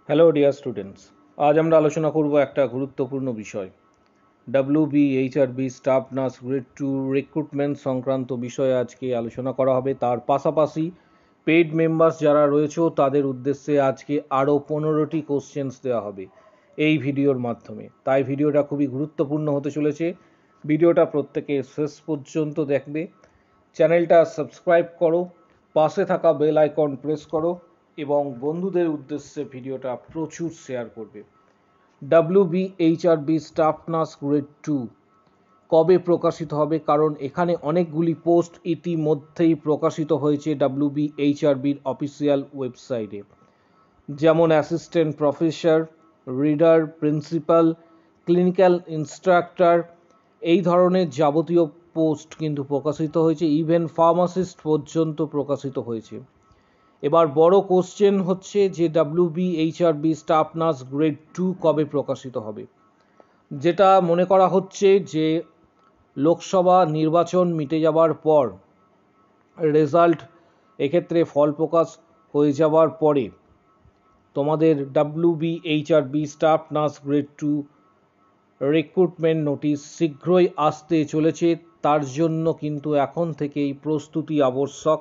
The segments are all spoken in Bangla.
হ্যালো ডিয়ার স্টুডেন্টস, আজ আমরা আলোচনা করব একটা গুরুত্বপূর্ণ বিষয়। WBHRB staff nurse grade 2 recruitment সংক্রান্ত বিষয়ে আজকে আলোচনা করা হবে। তার পাশাপাশি পেইড মেম্বার্স যারা রয়েছে তাদের উদ্দেশ্যে আজকে আরও 15টি কোশ্চেন্স দেওয়া হবে এই ভিডিওর মাধ্যমে। তাই ভিডিওটা খুবই গুরুত্বপূর্ণ হতে চলেছে। ভিডিওটা প্রত্যেকে শেষ পর্যন্ত দেখবে। চ্যানেলটা সাবস্ক্রাইব করো, পাশে থাকা বেল আইকন প্রেস করো এবং বন্ধুদের উদ্দেশ্যে ভিডিওটা প্রচুর শেয়ার করবে। WBHRB স্টাফ নার্স গ্রেড 2 কবে প্রকাশিত হবে? কারণ এখানে অনেকগুলি পোস্ট ইতিমধ্যেই প্রকাশিত হয়েছে WBHRBর অফিসিয়াল ওয়েবসাইটে, যেমন assistant professor, reader, principal, clinical instructor, এই ধরনের যাবতীয় পোস্ট কিন্তু প্রকাশিত হয়েছে। ইভেন ফার্মাসিস্ট পর্যন্ত প্রকাশিত হয়েছে। এবার বড় কোশ্চেন হচ্ছে যে WBHRB স্টাফ নার্স গ্রেড 2 কবে প্রকাশিত হবে। যেটা মনে করা হচ্ছে যে লোকসভা নির্বাচন মিটে যাবার পর, রেজাল্ট এক্ষেত্রে ফল প্রকাশ হয়ে যাওয়ার পরে তোমাদের WBHRB staff nurse grade 2 recruitment notice শীঘ্রই আসতে চলেছে। তার জন্য কিন্তু এখন থেকেই প্রস্তুতি আবশ্যক।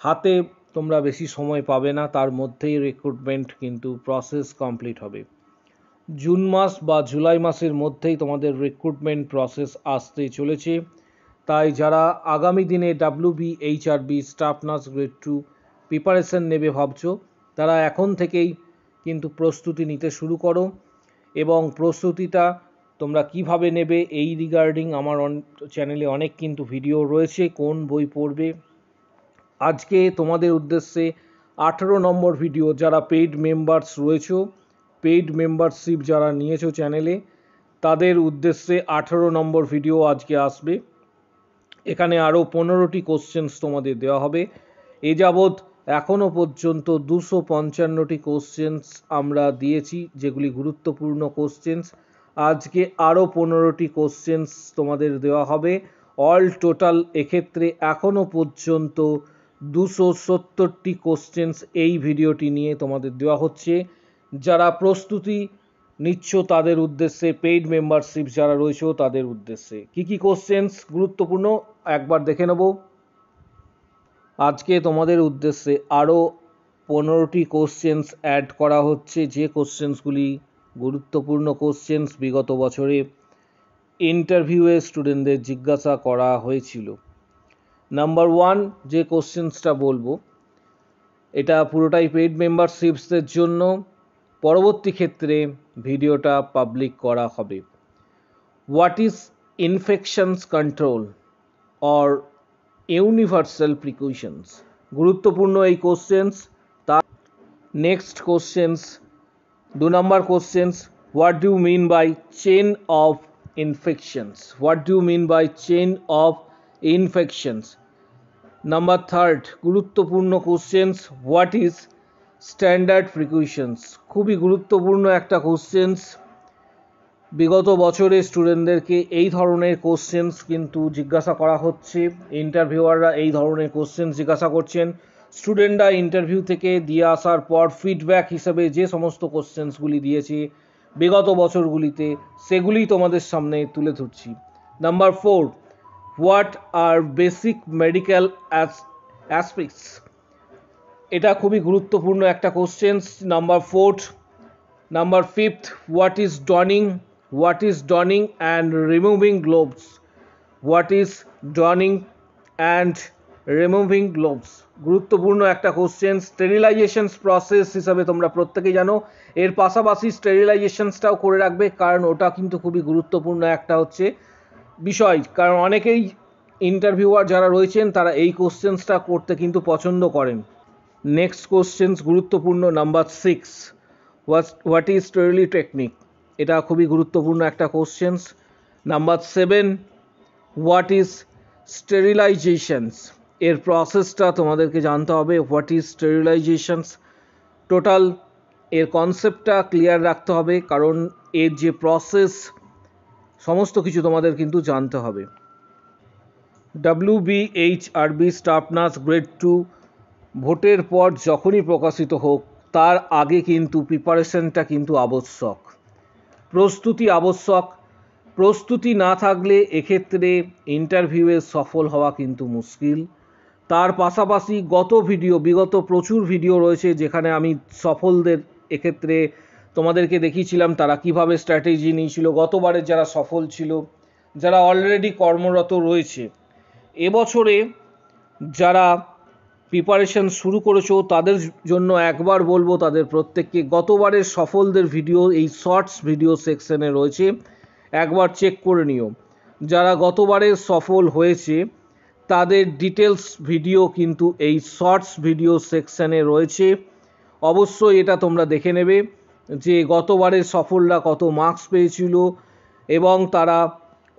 হাতে তোমরা বেশি সময় পাবে না, তার মধ্যেই রিক্রুটমেন্ট কিন্তু প্রসেস কমপ্লিট হবে। জুন মাস বা জুলাই মাসের মধ্যেই তোমাদের রিক্রুটমেন্ট প্রসেস আসতে চলেছে। তাই যারা আগামী দিনে WBHRB staff nurse grade 2 preparation নেবে ভাবছো, তারা এখন থেকেই কিন্তু প্রস্তুতি নিতে শুরু করো। এবং প্রস্তুতিটা তোমরা কিভাবে নেবে এই রিগার্ডিং আমার চ্যানেলে অনেক কিন্তু ভিডিও রয়েছে। কোন বই পড়বে, আজকে তোমাদের উদ্দেশ্যে 18 নম্বর ভিডিও। যারা পেইড মেম্বার্স রয়েছে, পেইড মেম্বারশিপ যারা নিয়েছো চ্যানেলে, তাদের উদ্দেশ্যে 18 নম্বর ভিডিও আজকে আসবে। এখানে আরও 15টি কোশ্চেন্স তোমাদের দেওয়া হবে। এ যাবৎ এখনও পর্যন্ত 255টি কোশ্চেন্স আমরা দিয়েছি, যেগুলি গুরুত্বপূর্ণ কোশ্চেন্স। আজকে আরও 15টি কোশ্চেন্স তোমাদের দেওয়া হবে। অল টোটাল এক্ষেত্রে এখনও পর্যন্ত 270টি কোশ্চেন্স এই ভিডিওটি নিয়ে তোমাদের দেওয়া হচ্ছে। যারা প্রস্তুতি নিচ্ছ তাদের উদ্দেশ্যে, পেইড মেম্বারশিপ যারা রয়েছে তাদের উদ্দেশ্যে কি কি কোশ্চেন্স গুরুত্বপূর্ণ একবার দেখে নেব। আজকে তোমাদের উদ্দেশ্যে আরও 15টি কোশ্চেন্স অ্যাড করা হচ্ছে, যে কোশ্চেন্সগুলি গুরুত্বপূর্ণ কোশ্চেন্স বিগত বছরে ইন্টারভিউয়ে স্টুডেন্টদের জিজ্ঞাসা করা হয়েছিল। নাম্বার 1 যে কোশ্চেন্সটা বলবো, এটা পুরোটাই পেইড মেম্বারশিপসদের জন্য। পরবর্তী ক্ষেত্রে ভিডিওটা পাবলিক করা হবে। What is infections control or universal precautions? গুরুত্বপূর্ণ এই কোশ্চেন্স। তার নেক্সট কোশ্চেন্স, 2 নম্বর questions, what do you mean by chain of infections? What do you mean by chain of infections? Number 3 গুরুত্বপূর্ণ questions, what is standard precautions? খুবই গুরুত্বপূর্ণ একটা কোশ্চেন্স। বিগত বছরে স্টুডেন্টদেরকে এই ধরনের কোশ্চেন্স কিন্তু জিজ্ঞাসা করা হচ্ছে। ইন্টারভিউয়াররা এই ধরনের কোশ্চেন্স জিজ্ঞাসা করছেন। স্টুডেন্টরা ইন্টারভিউ থেকে দিয়ে আসার পর ফিডব্যাক হিসেবে যে সমস্ত কোশ্চেন্সগুলি দিয়েছে বিগত বছরগুলিতে, সেগুলি তোমাদের সামনে তুলে ধরছি। Number 4, what are basic medical aspects? এটা খুবই গুরুত্বপূর্ণ একটা questions. Number 4। Number 5, what is donning? What is donning and removing gloves? What is donning and removing gloves? গুরুত্বপূর্ণ একটা কোশ্চেন। স্টেরিলাইজেশনস প্রসেস হিসাবে তোমরা প্রত্যেকেই জানো। এর পাশাপাশি স্টেরিলাইজেশনসটাও করে রাখবে, কারণ ওটা কিন্তু খুবই গুরুত্বপূর্ণ একটা হচ্ছে বিষয়। কারণ অনেকেই ইন্টারভিউয়ার যারা রয়েছেন তারা এই কোশ্চেন্সটা করতে কিন্তু পছন্দ করেন। নেক্সট কোশ্চেন্স গুরুত্বপূর্ণ, number 6, what is sterile technique? এটা খুবই গুরুত্বপূর্ণ একটা questions. Number 7, what is sterilizations? এর প্রসেসটা তোমাদেরকে জানতে হবে। What is স্টেরিলাইজেশনস? টোটাল এর কনসেপ্টটা ক্লিয়ার রাখতে হবে, কারণ এর যে প্রসেস সমস্ত কিছু তোমাদের কিন্তু জানতে হবে। WBHRB স্টাফ নার্স গ্রেড 2 ভোটের পর যখনই প্রকাশিত হোক, তার আগে কিন্তু প্রিপারেশনটা কিন্তু আবশ্যক, প্রস্তুতি আবশ্যক। প্রস্তুতি না থাকলে এক্ষেত্রে ইন্টারভিউয়ে সফল হওয়া কিন্তু মুশকিল। তার পাশাপাশি বিগত প্রচুর ভিডিও রয়েছে যেখানে আমি সফলদের এক্ষেত্রে তোমাদেরকে দেখিয়েছিলাম তারা কিভাবে স্ট্র্যাটেজি নিয়েছিল, গতবারে যারা সফল ছিল, যারা অলরেডি কর্মরত রয়েছে। এবছরে যারা প্রিপারেশন শুরু করেছো তাদের জন্য একবার বলবো, তাদের প্রত্যেককে গতবারের সফলদের ভিডিও এই শর্টস ভিডিও সেকশনে রয়েছে, একবার চেক করে নিও। যারা গতবারে সফল হয়েছে তাদের ডিটেলস ভিডিও কিন্তু এই শর্টস ভিডিও সেকশনে রয়েছে, অবশ্যই এটা তোমরা দেখে নেবে যে গতবারের সফলরা কত মার্কস পেয়েছিল এবং তারা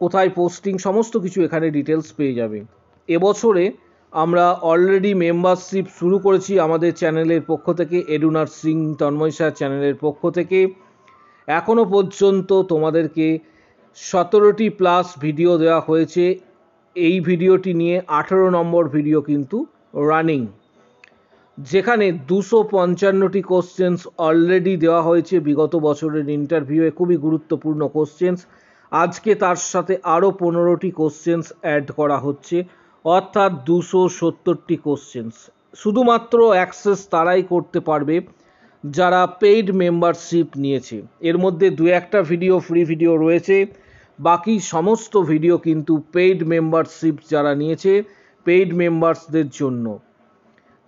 কোথায় পোস্টিং, সমস্ত কিছু এখানে ডিটেলস পেয়ে যাবে। এবছরে আমরা অলরেডি মেম্বারশিপ শুরু করেছি আমাদের চ্যানেলের পক্ষ থেকে, এডু নার্সিং তন্ময় স্যার চ্যানেলের পক্ষ থেকে। এখনও পর্যন্ত তোমাদেরকে 17টি প্লাস ভিডিও দেওয়া হয়েছে। এই ভিডিওটি নিয়ে 18 নম্বর ভিডিও কিন্তু রানিং, যেখানে 255টি কোশ্চেন্স অলরেডি দেওয়া হয়েছে বিগত বছরের ইন্টারভিউয়ে, খুবই গুরুত্বপূর্ণ কোশ্চেন্স। আজকে তার সাথে আরও 15টি কোশ্চেন্স অ্যাড করা হচ্ছে, অর্থাৎ 270টি কোশ্চেন্স। শুধুমাত্র অ্যাক্সেস তারাই করতে পারবে যারা পেইড মেম্বারশিপ নিয়েছে। এর মধ্যে দু একটা ভিডিও ফ্রি ভিডিও রয়েছে, বাকি সমস্ত ভিডিও কিন্তু পেইড মেম্বারশিপ যারা নিয়েছে, পেইড মেম্বার্সদের জন্য।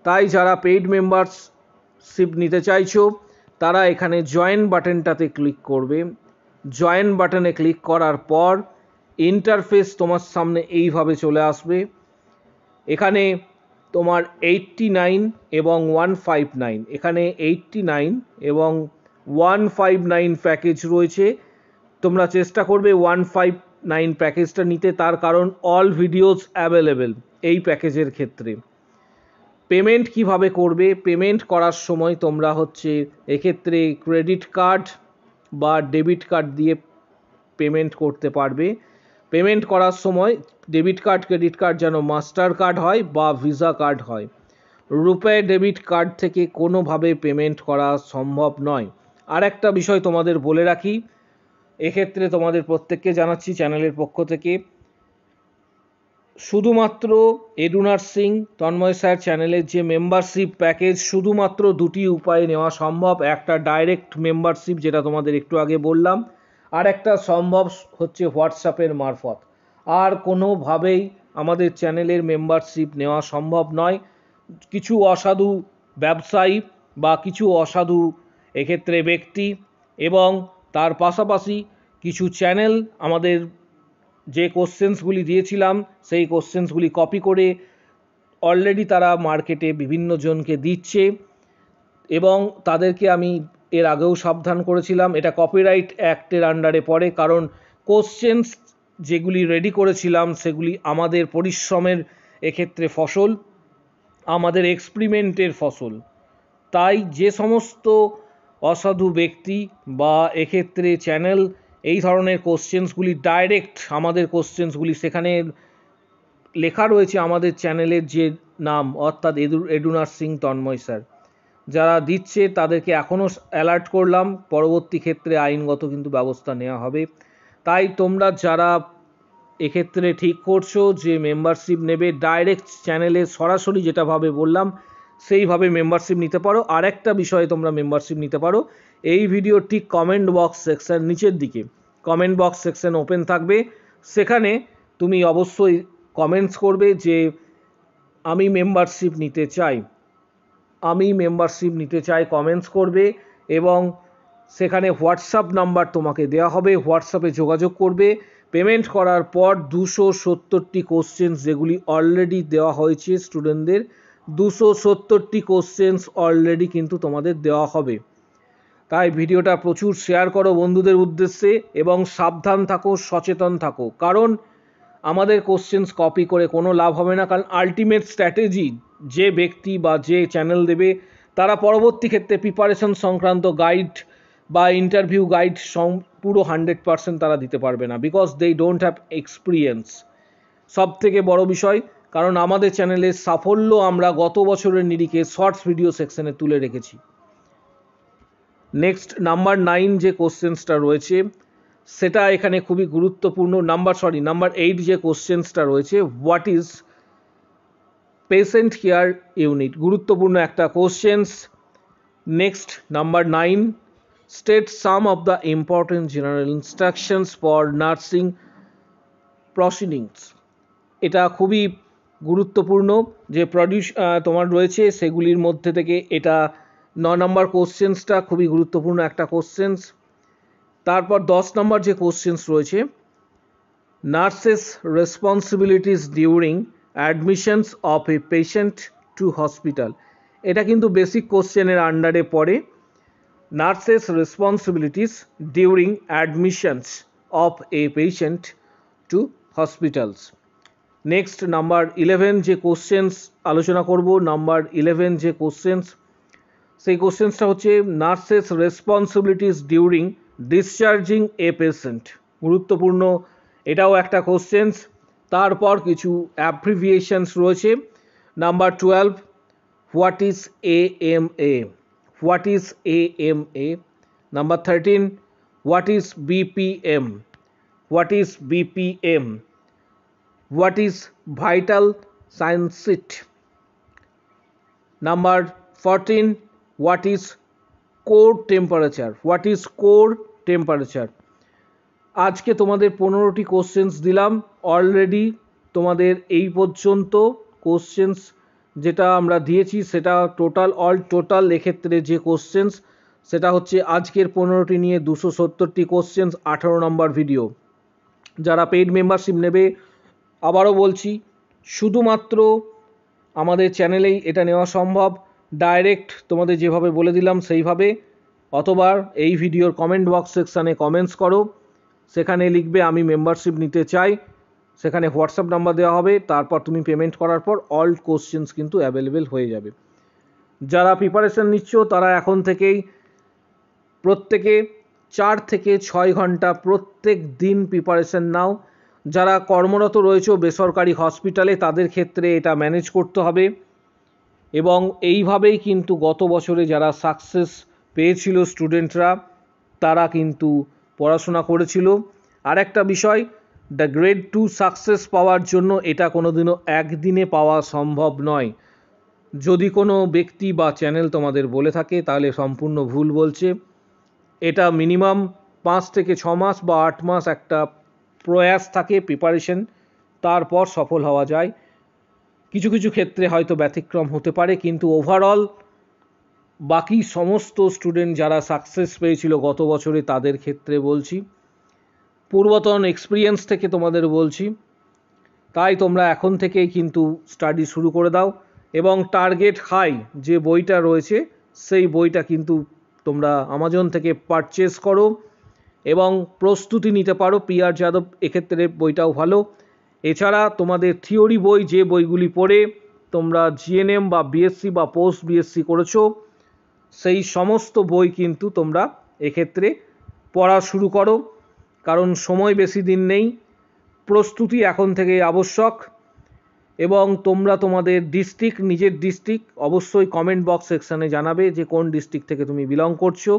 তাই যারা পেইড মেম্বারশিপ নিতে চাইছো তারা এখানে জয়েন বাটনটাতে ক্লিক করবে। জয়েন বাটনে ক্লিক করার পর ইন্টারফেস তোমার সামনে এইভাবে চলে আসবে। এখানে তোমার 89 এবং 159, এখানে 89 এবং 159 প্যাকেজ রয়েছে। তোমরা চেষ্টা করবে 159 প্যাকেজটা নিতে, তার কারণ অল ভিডিওস অ্যাভেলেবেল এই প্যাকেজের ক্ষেত্রে। পেমেন্ট কিভাবে করবে? পেমেন্ট করার সময় তোমরা এক্ষেত্রে ক্রেডিট কার্ড বা ডেবিট কার্ড দিয়ে পেমেন্ট করতে পারবে। পেমেন্ট করার সময় ডেবিট কার্ড ক্রেডিট কার্ড যেন মাস্টার কার্ড হয় বা ভিসা কার্ড হয়। রুপে ডেবিট কার্ড থেকে কোনোভাবে পেমেন্ট করা সম্ভব নয়। আর একটা বিষয় তোমাদের বলে রাখি, এক্ষেত্রে তোমাদের প্রত্যেককে জানাচ্ছি চ্যানেলের পক্ষ থেকে, শুধুমাত্র এডু নার্সিং তন্ময় স্যার চ্যানেলের যে মেম্বারশিপ প্যাকেজ, শুধুমাত্র দুটি উপায়ে নেওয়া সম্ভব। একটা ডাইরেক্ট মেম্বারশিপ, যেটা তোমাদের একটু আগে বললাম, আর একটা সম্ভব হচ্ছে হোয়াটসঅ্যাপের মারফত। আর কোনোভাবেই আমাদের চ্যানেলের মেম্বারশিপ নেওয়া সম্ভব নয়। কিছু অসাধু ব্যবসায়ী বা কিছু অসাধু এক্ষেত্রে ব্যক্তি এবং তার পাশাপাশি কিছু চ্যানেল আমাদের যে কোশ্চেন্সগুলি দিয়েছিলাম সেই কোশ্চেন্সগুলি কপি করে অলরেডি তারা মার্কেটে বিভিন্ন জনকে দিচ্ছে, এবং তাদেরকে আমি এর আগেও সাবধান করেছিলাম, এটা কপিরাইট অ্যাক্টের আন্ডারে পড়ে। কারণ কোশ্চেন্স যেগুলি রেডি করেছিলাম সেগুলি আমাদের পরিশ্রমের এক্ষেত্রে ফসল, আমাদের এক্সপেরিমেন্টের ফসল। তাই যে সমস্ত অসাধু ব্যক্তি বা এক্ষেত্রে চ্যানেল এই ধরনের কোশ্চেন্সগুলি ডাইরেক্ট আমাদের কোশ্চেন্সগুলি, সেখানে লেখা রয়েছে আমাদের চ্যানেলের যে নাম, অর্থাৎ এডু নার্সিং তন্ময় স্যার, যারা দিচ্ছে তাদেরকে এখনও অ্যালার্ট করলাম, পরবর্তী ক্ষেত্রে আইনগত কিন্তু ব্যবস্থা নেওয়া হবে। তাই তোমরা যারা এক্ষেত্রে ঠিক করছো যে মেম্বারশিপ নেবে, ডাইরেক্ট চ্যানেলে সরাসরি যেটাভাবে বললাম সেইভাবে মেম্বারশিপ নিতে পারো। আর একটা বিষয়ে তোমরা মেম্বারশিপ নিতে পারো, এই ভিডিওর ঠিক কমেন্ট বক্স সেকশন নিচের দিকে কমেন্ট বক্স সেকশন ওপেন থাকবে, সেখানে তুমি অবশ্যই কমেন্টস করবে যে আমি মেম্বারশিপ নিতে চাই, আমি মেম্বারশিপ নিতে চাই কমেন্টস করবে, এবং সেখানে হোয়াটসঅ্যাপ নাম্বার তোমাকে দেওয়া হবে, হোয়াটসঅ্যাপে যোগাযোগ করবে। পেমেন্ট করার পর 270টি কোশ্চেন্স যেগুলি অলরেডি দেওয়া হয়েছে স্টুডেন্টদের, 270টি কোশ্চেন্স অলরেডি কিন্তু তোমাদের দেওয়া হবে। তাই ভিডিওটা প্রচুর শেয়ার করো বন্ধুদের উদ্দেশ্যে এবং সাবধান থাকো, সচেতন থাকো, কারণ আমাদের কোশ্চেন্স কপি করে কোনো লাভ হবে না। কারণ আলটিমেট স্ট্র্যাটেজি যে ব্যক্তি বা যে চ্যানেল দেবে তারা পরবর্তী ক্ষেত্রে প্রিপারেশন সংক্রান্ত গাইড বা ইন্টারভিউ গাইড পুরো 100% তারা দিতে পারবে না, because they don't have experience. সব থেকে বড় বিষয়, কারণ আমাদের চ্যানেলের সাফল্য আমরা গত বছরের নিরিখে শর্টস ভিডিও সেকশনে তুলে রেখেছি। নেক্সট নাম্বার 9 যে কোশ্চেন্সটা রয়েছে সেটা এখানে খুবই গুরুত্বপূর্ণ। নাম্বার 8 যে কোশ্চেন্সটা রয়েছে, what is patient care unit, গুরুত্বপূর্ণ একটা questions. Next number 9, state some of the important general instructions for nursing proceedings, এটা খুবই গুরুত্বপূর্ণ যে তোমার রয়েছে সেগুলির মধ্যে থেকে এটা 9 নম্বর কোশ্চেন্সটা খুবই গুরুত্বপূর্ণ একটা কোশ্চেন্স। তারপর 10 নম্বর যে কোশ্চেন্স রয়েছে, nurses responsibilities during admissions of a patient to hospital, এটা কিন্তু বেসিক কোশ্চেনের আন্ডারে পড়ে। Nurses responsibilities during admissions of a patient to hospitals. Next number 11 যে কোশ্চেন্স আলোচনা করব, নাম্বার 11 যে কোশ্চেন্স, সেই কোশ্চেন্সটা হচ্ছে nurses responsibilities during discharging a patient, গুরুত্বপূর্ণ এটাও একটা কোশ্চেন্স। তারপর কিছু অ্যাব্রিভিয়েশনস রয়েছে। Number 12, what is AMA, what is AMA। Number 13, what is BPM, what is BPM। What is vital sign sheet? Number 14, what is core temperature? What is core temperature? আজকে তোমাদের 15টি কোশ্চেন্স দিলাম। অলরেডি তোমাদের এই পর্যন্ত কোশ্চেন্স যেটা আমরা দিয়েছি সেটা টোটাল এক্ষেত্রে যে কোশ্চেন্স সেটা হচ্ছে আজকের 15টি নিয়ে 270টি কোশ্চেন্স, 18 নম্বর ভিডিও। যারা পেইড মেম্বারশিপ নেবে, আবারও বলছি, শুধুমাত্র আমাদের চ্যানেলেই এটা নেওয়া সম্ভব। ডাইরেক্ট তোমাদের যেভাবে বলে দিলাম সেইভাবে, অথবা এই ভিডিওর কমেন্ট বক্স সেকশানে কমেন্টস করো, সেখানে লিখবে আমি মেম্বারশিপ নিতে চাই, সেখানে হোয়াটসঅ্যাপ নাম্বার দেওয়া হবে, তারপর তুমি পেমেন্ট করার পর অল কোশ্চেন্স কিন্তু অ্যাভেলেবেল হয়ে যাবে। যারা প্রিপারেশন নিচ্ছ তারা এখন থেকেই প্রত্যেকে 4 থেকে 6 ঘন্টা প্রত্যেক দিন প্রিপারেশন নাও। যারা কর্মরত রয়েছে বেসরকারি হসপিটালে তাদের ক্ষেত্রে এটা ম্যানেজ করতে হবে, এবং এইভাবেই কিন্তু গত বছরে যারা সাকসেস পেয়েছিল স্টুডেন্টরা তারা কিন্তু পড়াশোনা করেছিল। আর একটা বিষয়, দ্য গ্রেড 2 সাকসেস পাওয়ার জন্য এটা কোনোদিনও একদিনে পাওয়া সম্ভব নয়। যদি কোনো ব্যক্তি বা চ্যানেল তোমাদের বলে থাকে তাহলে সম্পূর্ণ ভুল বলছে। এটা মিনিমাম 5 থেকে 6 মাস বা 8 মাস একটা প্রয়াস থাকে প্রিপারেশন, তারপর সফল হওয়া যায়। কিছু কিছু ক্ষেত্রে হয়তো ব্যতিক্রম হতে পারে, কিন্তু ওভারঅল বাকি সমস্ত স্টুডেন্ট যারা সাকসেস পেয়েছিল গত বছরে তাদের ক্ষেত্রে বলছি, পূর্বতন এক্সপিরিয়েন্স থেকে তোমাদের বলছি। তাই তোমরা এখন থেকেই কিন্তু স্টাডি শুরু করে দাও, এবং টার্গেট হাই যে বইটা রয়েছে সেই বইটা কিন্তু তোমরা আমাজন থেকে পারচেস করো এবং প্রস্তুতি নিতে পারো। PR যাদব এক্ষেত্রে বইটাও ভালো। এছাড়া তোমাদের থিওরি বই, যে বইগুলি পড়ে তোমরা GNM বা BSc বা পোস্ট BSc করেছো, সেই সমস্ত বই কিন্তু তোমরা এক্ষেত্রে পড়া শুরু করো, কারণ সময় বেশি দিন নেই। প্রস্তুতি এখন থেকে আবশ্যক। এবং তোমরা তোমাদের ডিস্ট্রিক্ট, নিজের ডিস্ট্রিক্ট অবশ্যই কমেন্ট বক্স সেকশানে জানাবে যে কোন ডিস্ট্রিক্ট থেকে তুমি বিলং করছো,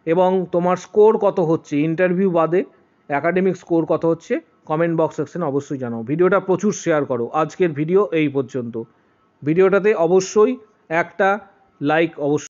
এবং তোমার স্কোর কত হচ্ছে ইন্টারভিউ বাদে, অ্যাকাডেমিক স্কোর কত হচ্ছে কমেন্ট বক্স সেকশানে অবশ্যই জানাও। ভিডিওটা প্রচুর শেয়ার করো। আজকের ভিডিও এই পর্যন্ত। ভিডিওটাতে অবশ্যই একটা লাইক অবশ্যই